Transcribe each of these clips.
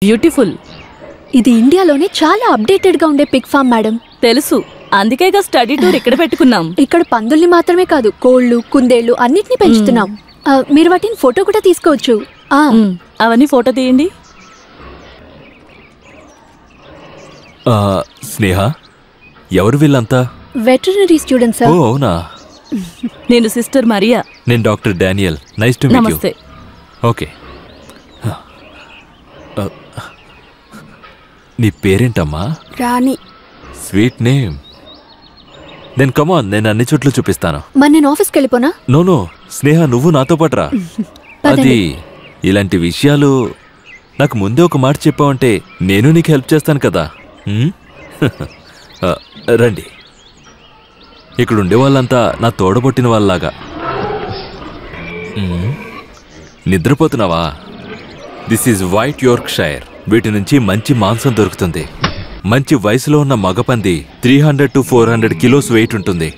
Beautiful. ఇది ఇండియాలోనే చాలా అప్డేటెడ్ గా ఉండే పిగ్ ఫామ్ మేడం. తెలుసు, అందుకేగా స్టడీ టూర్ ఇక్కడ పెట్టుకున్నాం. ఇక్కడ పందుల్ని మాత్రమే కాదు, కోళ్లు, కుందేళ్లు అన్నిటిని పెంచుతున్నాం. మీరు వాటిని ఫోటో కూడా తీసుకోవచ్చు. అవన్నీ ఫోటో తీయండి. స్నేహ, ఎవరు వీళ్ళంతా? Veterinary students. ఓ అవునా. నేను సిస్టర్ మరియా. నేను doctor Daniel. Nice to meet you. నమస్తే. ఓకే. నీ పేరేంటమ్మా? Rani. Sweet name. Then come on, నేను అన్ని చోట్ల చూపిస్తాను. మరి నేను ఆఫీస్కి వెళ్ళిపోనా? నో స్నేహ, నువ్వు నాతో పాటు రా. అది ఇలాంటి విషయాలు నాకు ముందే ఒక మాట చెప్పావంటే నేను నీకు హెల్ప్ చేస్తాను కదా. రండి. ఇక్కడ ఉండే వాళ్ళంతా నా తోడబొట్టిన వాళ్ళలాగా. నిద్రపోతున్నావా? This is white Yorkshire. వీటి నుంచి మంచి మాంసం దొరుకుతుంది. మంచి వయసులో ఉన్న మగపంది 300 to 400 కిలోస్ వెయిట్ ఉంటుంది.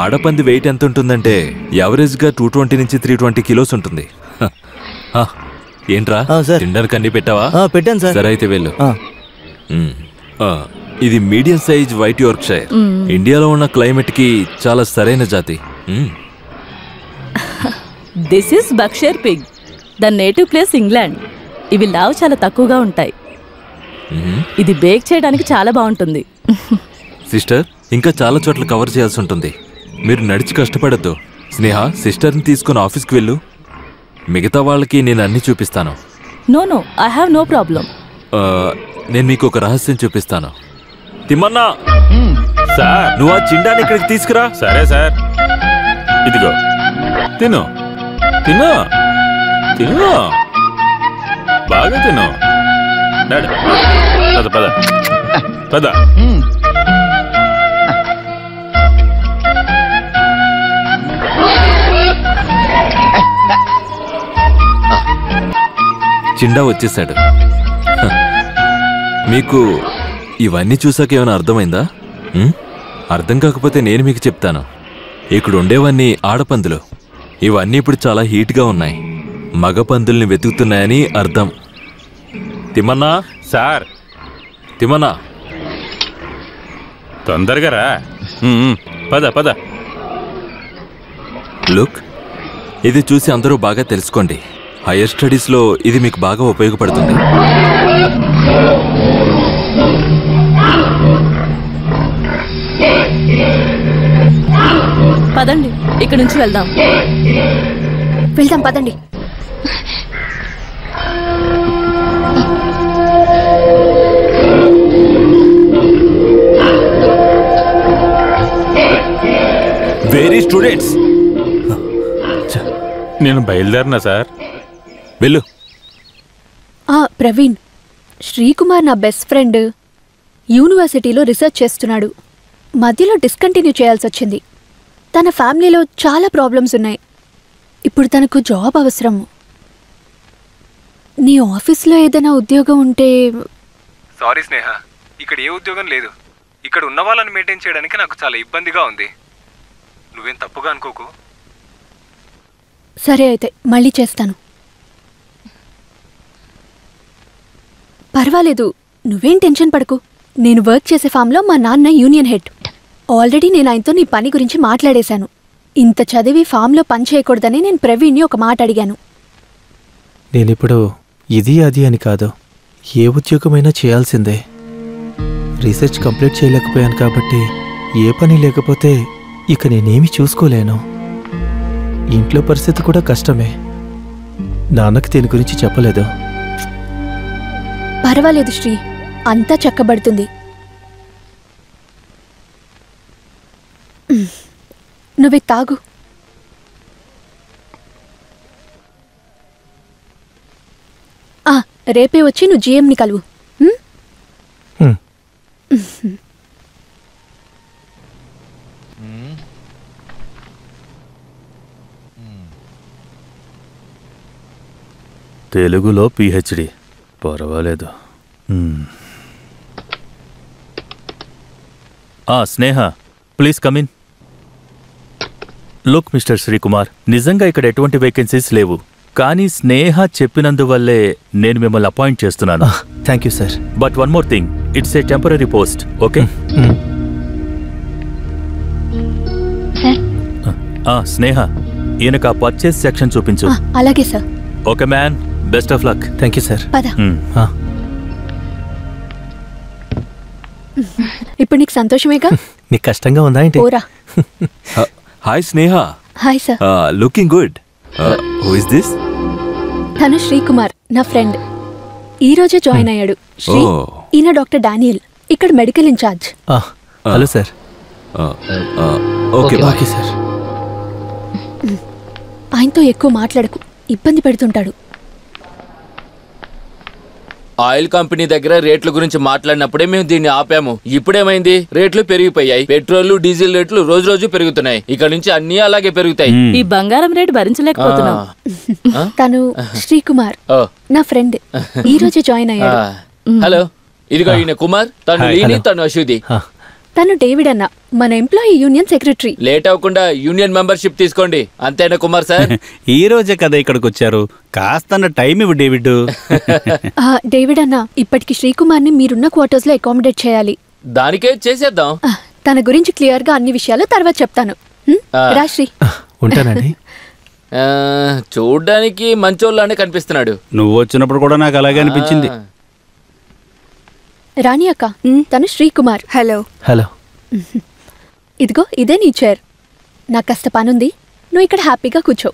ఆడపంది వెయిట్ ఎంత ఉంటుందంటే యావరేజ్గా 220 నుంచి 320 కిలోస్ ఉంటుంది. ఏంట్రా, తినడానికి అన్ని పెట్టావా? పెట్టాను సార్. సరే అయితే వెళ్ళు. ఇది మీడియం సైజ్ వైట్ యార్క్షైర్. ఇండియాలో ఉన్న క్లైమేట్ కి చాలా సరైన జాతి. This is Berkshire pig. The native place England. ఇవి లావు చాలా తక్కువగా ఉంటాయి. ఇది బేక్ చేయడానికి చాలా బాగుంటుంది. సిస్టర్, ఇంకా చాలా చోట్ల కవర్ చేయాల్సి ఉంటుంది. మీరు నడిచి కష్టపడద్దు. స్నేహ, సిస్టర్ని తీసుకుని ఆఫీస్కి వెళ్ళు. మిగతా వాళ్ళకి నేను అన్ని చూపిస్తాను. No I have no problem. నేను మీకు ఒక రహస్యం చూపిస్తాను. తిమ్మన్నా, సార్, నువ్వు ఆ చిండాని ఇక్కడికి తీసుకురా. సరే సార్. ఇదిగో తిను తిను తిను, బాగా తిను. పద పద పద. చిండా వచ్చేసాడు. మీకు ఇవన్నీ చూసాక ఏమైనా అర్థమైందా? అర్థం కాకపోతే నేను మీకు చెప్తాను. ఇక్కడ ఉండేవన్నీ ఆడపందులు. ఇవన్నీ ఇప్పుడు చాలా హీట్గా ఉన్నాయి. మగ పందుల్ని వెతుకుతున్నాయని అర్థం. తిమ్మన్నా. సార్. తిమ్మన్నా, తొందరగా రా. పద పద. లుక్, ఇది చూసి అందరూ బాగా తెలుసుకోండి. హైయర్ స్టడీస్లో ఇది మీకు బాగా ఉపయోగపడుతుంది. పదండి, ఇక్కడ నుంచి వెళ్దాం. పదండి. వెరీ స్టూడెంట్స్, నేను బయలుదేరినా సార్. వెళ్ళు. ప్రవీణ్, శ్రీకుమార్ నా బెస్ట్ ఫ్రెండ్. యూనివర్సిటీలో రీసెర్చ్ చేస్తున్నాడు. మధ్యలో డిస్కంటిన్యూ చేయాల్సి వచ్చింది. తన ఫ్యామిలీలో చాలా ప్రాబ్లమ్స్ ఉన్నాయి. ఇప్పుడు తనకు జాబ్ అవసరం. నీ ఆఫీస్లో ఏదైనా ఉద్యోగం ఉంటే. సారీ స్నేహ, ఇక్కడ ఏ ఉద్యోగం లేదు. ఇక్కడ ఉన్న వాళ్ళని మెయింటైన్ చేయడానికి నాకు చాలా ఇబ్బందిగా ఉంది. నువ్వేం తప్పుగా అనుకోకు. సరే అయితే మళ్ళీ చేస్తాను. పర్వాలేదు, నువ్వేం టెన్షన్ పడకు. నేను వర్క్ చేసే ఫామ్లో మా నాన్న యూనియన్ హెడ్. ఆల్రెడీ నేను ఆయనతో నీ పని గురించి మాట్లాడేశాను. ఇంత చదివి ఫామ్లో పని చేయకూడదని నేను ప్రవీణ్ని ఒక మాట అడిగాను. నేనిప్పుడు ఇది అది అని కాదు, ఏ ఉద్యోగమైనా చేయాల్సిందే. రీసెర్చ్ కంప్లీట్ చేయలేకపోయాను కాబట్టి ఏ పని లేకపోతే ఇక నేనేమి చూసుకోలేను. ఇంట్లో పరిస్థితి కూడా కష్టమే. నాన్నకి దీని గురించి చెప్పలేదు. పర్వాలేదు శ్రీ, అంతా చక్కబడుతుంది. నువ్వు తాగు. రేపే వచ్చి నువ్వు జిఎంని కలువు. తెలుగులో పిహెచ్డి, పర్వాలేదు. Sneha, please come in. Look mister Srikumar, నిజంగా ఇక్కడ ఎటువంటి వేకెన్సీస్ లేవు. కానీ స్నేహ చెప్పినందువల్లే నేను మిమ్మల్ని అపాయింట్ చేస్తున్నాను. Thank you sir. But one more thing, it's a temporary post, okay? Sneha, ఈయనకు ఆ పర్చేస్ సెక్షన్ చూపించు. అలాగే sir. Okay man, best of luck. Thank you sir. పద. ఇప్పుడు నీకు సంతోషమేగా? నీకు కష్టంగా ఉందా ఏంటి? ఓరా. Hi Sneha. Hi sir. Looking good. Who is this? తను శ్రీకుమార్, నా ఫ్రెండ్. ఈ రోజే జాయిన్ అయ్యాడు. శ్రీ, ఈయన డాక్టర్ డానియల్, ఇక్కడ medical incharge. Hello sir. Okay okay sir. ఆయనతో ఎక్కువ మాట్లాడకు, ఇబ్బంది పెడుతుంటాడు. ఆయిల్ కంపెనీ దగ్గర రేట్ల గురించి మాట్లాడినప్పుడే మేము దీన్ని ఆపాము. ఇప్పుడేమైంది? రేట్లు పెరిగిపోయాయి. పెట్రోల్ డీజిల్ రేట్లు రోజు రోజు పెరుగుతున్నాయి. ఇక్కడ నుంచి అన్ని అలాగే పెరుగుతాయి. ఈ బంగారం రేటు భరించలేకపోతున్నాం. తను శ్రీకుమార్, నా ఫ్రెండ్. ఈ రోజే జాయిన్ అయ్యాడు. హలో, ఇదిగో ఈయన కుమార్, తను లీని, తను అశ్వతి. తను డేవిడ్ అన్న, మన ఎంప్లాయీ యూనియన్ సెక్రటరీ. లేట్ అవ్వకుండా యూనియన్ మెంబర్షిప్ తీసుకోండి. అంతేనా కుమార్ సార్? ఈ రోజే కదా ఇక్కడికి వచ్చారు, కాస్త టైం ఇవ్వు డేవిడ్. డేవిడ్ అన్న, ఇప్పటికి శ్రీకుమార్ ని మీరున్న క్వార్టర్స్ లో అకామిడేట్ చేయాలి. దానికే చేసేద్దాం. తన గురించి క్లియర్ గా అన్ని విషయాలు తర్వాత చెప్తాను. రాశ్రీ, ఉంటానండి. చూడ్డానికి మంచోళ్ళనే కనిపిస్తున్నాడు. నువ్వు వచ్చినప్పుడు కూడా నాకు అలాగే అనిపించింది. రాణి అక్క, తను శ్రీకుమార్. హలో. హలో. ఇదిగో ఇదే నీ చైర్. నాకు కాస్త పనుంది, నువ్వు ఇక్కడ హ్యాపీగా కూర్చో.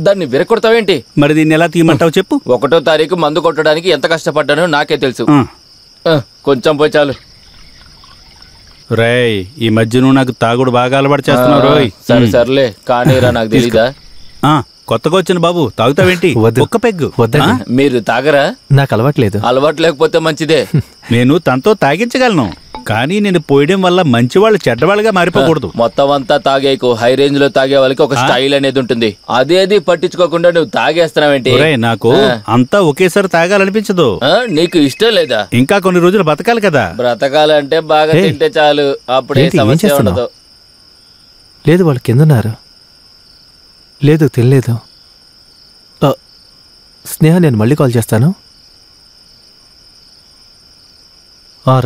దాన్ని విరకొడతావేంటి? మరి దీన్ని ఎలా తీయమంటావు చెప్పు. 1వ తారీఖు మందు కొట్టడానికి ఎంత కష్టపడ్డానో నాకే తెలుసు. కొంచెం పోయి చాలు. రేయ్, ఈ మధ్య నువ్వు నాకు తాగుడు బాగా అలవాటు చేస్తున్నావు రోయ్. సరే సర్లే, కానీరా, నాకు తెలీదా? కొత్తగా వచ్చిన బాబు, తాగుతావేంటి? ఒక్క పెగ్గు. మీరు తాగరా? నాకు అలవాట్లేదు. అలవాటు లేకపోతే మంచిదే. నేను తనతో తాగించగలను, కానీ నేను పోయడం వల్ల మంచి వాళ్ళు చెడ్డవాళ్ళుగా మారిపోకూడదు. మొత్తం అంతా తాగేకు. హై రేంజ్ లో తాగే వాళ్ళకి ఒక స్టైల్ అనేది ఉంటుంది. అదేది పట్టించుకోకుండా నువ్వు తాగేస్తున్నావేంటి? నాకు అంతా ఒకేసారి తాగాలనిపించదు. నీకు ఇష్టం లేదా? ఇంకా కొన్ని రోజులు బతకాలి కదా. బ్రతకాలంటే బాగా తింటే చాలు, అప్పుడే సమస్య ఉండదు. లేదు, వాళ్ళు కిందన్నారు. లేదు, తినలేదు. స్నేహ, నేను మళ్ళీ కాల్ చేస్తాను.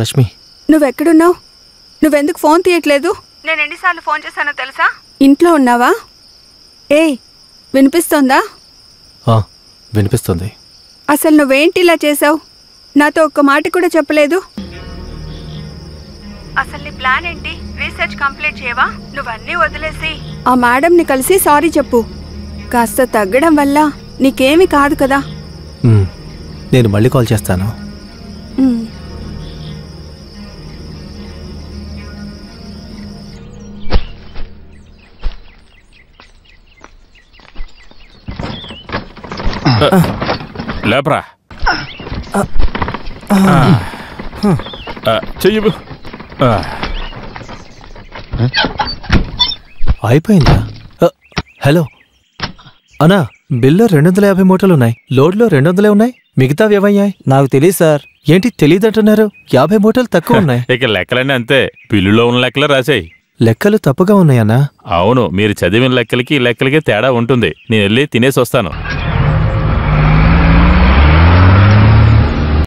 రష్మి, నువ్వెక్కడున్నావు? నువ్వెందుకు ఫోన్ తీయట్లేదు? నేను ఎన్నిసార్లు ఫోన్ చేశానో తెలుసా? ఇంట్లో ఉన్నావా? వినిపిస్తోందా? వినిపిస్తుంది. అసలు నువ్వేంటి ఇలా చేసావు? నాతో ఒక్క మాట కూడా చెప్పలేదు. అసలు నీ ప్లాన్ ఏంటి? రీసెర్చ్ కంప్లీట్ చేయవా? నువ్వన్నీ వదిలేసి ఆ మేడంని కలిసి సారీ చెప్పు. కాస్త తగ్గడం వల్ల నీకేమీ కాదు కదా. నేను మళ్ళీ కాల్ చేస్తాను. లేపరా చెయ్యి. అయిపోయిందా? హలో అన్నా, బిల్లో 250 మూటలు ఉన్నాయి. లోడ్లో 200 ఉన్నాయి. మిగతావి ఏమయ్యాయి? నాకు తెలియదు సార్. ఏంటి తెలియదంటున్నారు? 50 మూటలు తక్కువ ఉన్నాయి. ఇక లెక్కలన్నీ అంతే, బిల్లులో ఉన్న లెక్కలు రాసాయి. లెక్కలు తప్పుగా ఉన్నాయన్నా? అవును, మీరు చదివిన లెక్కలకి లెక్కలకి తేడా ఉంటుంది. నేను వెళ్ళి తినేసి వస్తాను.